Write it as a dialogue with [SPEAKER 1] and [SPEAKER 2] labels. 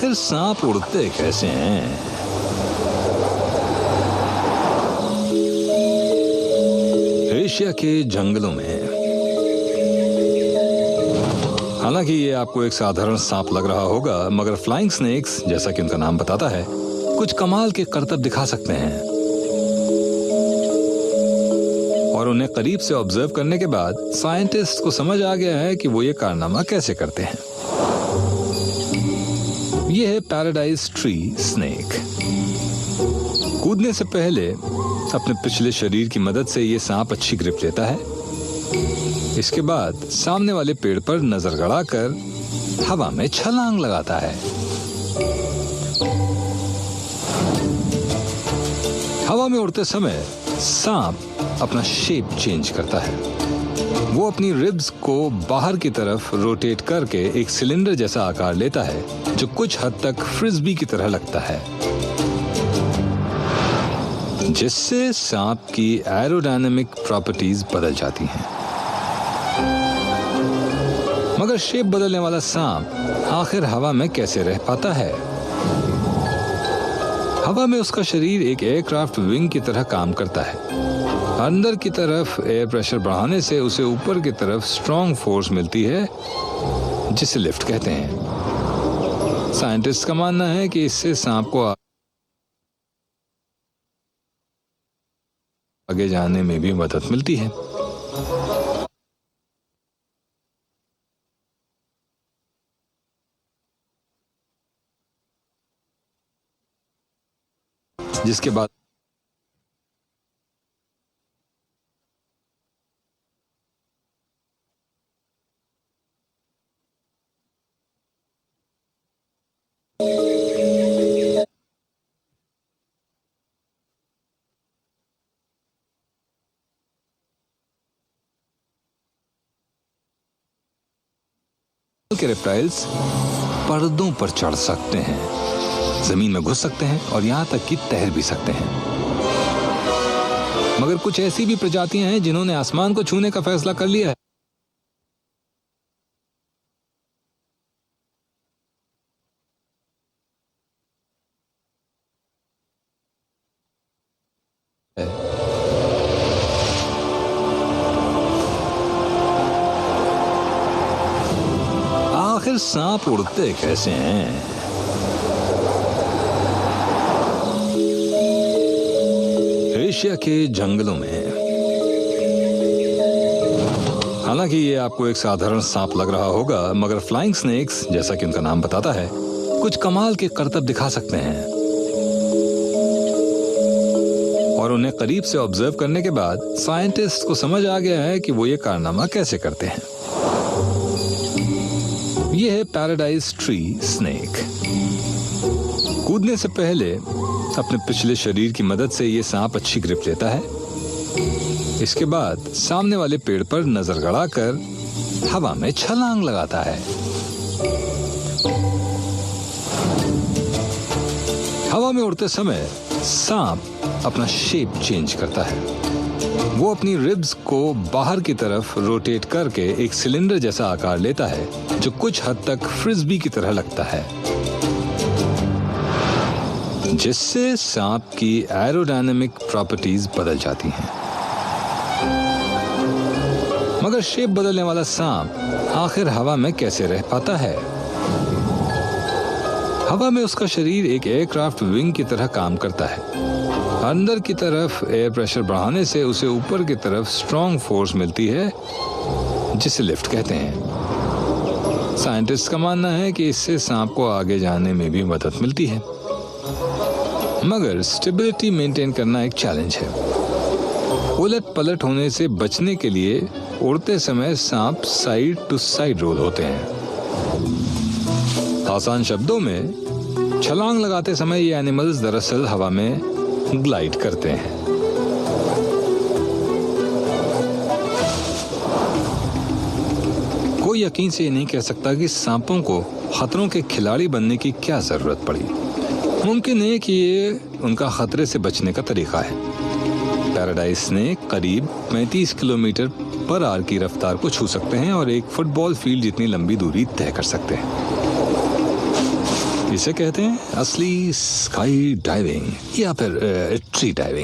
[SPEAKER 1] आखिर सांप उड़ते कैसे हैं? एशिया के जंगलों में। हालांकि ये आपको एक साधारण सांप लग रहा होगा, मगर फ्लाइंग स्नेक्स, जैसा कि उनका नाम बताता है, कुछ कमाल के करतब दिखा सकते हैं। और उन्हें करीब से ऑब्जर्व करने के बाद साइंटिस्ट को समझ आ गया है कि वो ये कारनामा कैसे करते हैं। ये है पैराडाइज ट्री स्नेक। कूदने से पहले अपने पिछले शरीर की मदद से ये सांप अच्छी ग्रिप लेता है। इसके बाद सामने वाले पेड़ पर नजर गड़ाकर हवा में छलांग लगाता है। हवा में उड़ते समय सांप अपना शेप चेंज करता है। वो अपनी रिब्स को बाहर की तरफ रोटेट करके एक सिलेंडर जैसा आकार लेता है, जो कुछ हद तक फ्रिस्बी की तरह लगता है, जिससे सांप की एरोडायनामिक प्रॉपर्टीज बदल जाती हैं। मगर शेप बदलने वाला सांप आखिर हवा में कैसे रह पाता है? हवा में उसका शरीर एक एयरक्राफ्ट विंग की तरह काम करता है। अंदर की तरफ एयर प्रेशर बढ़ाने से उसे ऊपर की तरफ स्ट्रॉन्ग फोर्स मिलती है, जिसे लिफ्ट कहते हैं। साइंटिस्ट का मानना है कि इससे सांप को आगे जाने में भी मदद मिलती है। जिसके बाद के रेप्टाइल्स पर्दों पर चढ़ सकते हैं, जमीन में घुस सकते हैं और यहां तक कि तैर भी सकते हैं। मगर कुछ ऐसी भी प्रजातियां हैं जिन्होंने आसमान को छूने का फैसला कर लिया है। आखिर सांप उड़ते कैसे हैं? एशिया के जंगलों में। हालांकि ये आपको एक साधारण सांप लग रहा होगा, मगर फ्लाइंग स्नेक्स, जैसा कि उनका नाम बताता है, कुछ कमाल के करतब दिखा सकते हैं। और उन्हें करीब से ऑब्जर्व करने के बाद साइंटिस्ट को समझ आ गया है कि वो ये कारनामा कैसे करते हैं। ये है पैराडाइज ट्री स्नेक। कूदने से पहले अपने पिछले शरीर की मदद से ये सांप अच्छी ग्रिप लेता है। इसके बाद सामने वाले पेड़ पर नजर गड़ाकर हवा में छलांग लगाता है। हवा में उड़ते समय सांप अपना शेप चेंज करता है। वो अपनी रिब्स को बाहर की तरफ रोटेट करके एक सिलेंडर जैसा आकार लेता है, जो कुछ हद तक फ्रिस्बी की तरह लगता है, जिससे सांप की एरोडायनामिक प्रॉपर्टीज बदल जाती हैं। मगर शेप बदलने वाला सांप आखिर हवा में कैसे रह पाता है? हवा में उसका शरीर एक एयरक्राफ्ट विंग की तरह काम करता है। अंदर की तरफ एयर प्रेशर बढ़ाने से उसे ऊपर की तरफ स्ट्रॉन्ग फोर्स मिलती है, जिसे लिफ्ट कहते हैं। साइंटिस्ट का मानना है कि इससे सांप को आगे जाने में भी मदद मिलती है। मगर स्टेबिलिटी मेंटेन करना एक चैलेंज है। उलट पलट होने से बचने के लिए उड़ते समय सांप साइड टू साइड रोल होते हैं। आसान शब्दों में, छलांग लगाते समय ये एनिमल्स दरअसल हवा में ग्लाइड करते हैं। कोई यकीन से ये नहीं कह सकता कि सांपों को खतरों के खिलाड़ी बनने की क्या जरूरत पड़ी। मुमकिन है कि ये उनका खतरे से बचने का तरीका है। पैराडाइज स्नेक करीब 35 किलोमीटर पर आवर की रफ्तार को छू सकते हैं और एक फुटबॉल फील्ड जितनी लंबी दूरी तय कर सकते हैं। इसे कहते हैं असली स्काई डाइविंग या फिर ट्री डाइविंग।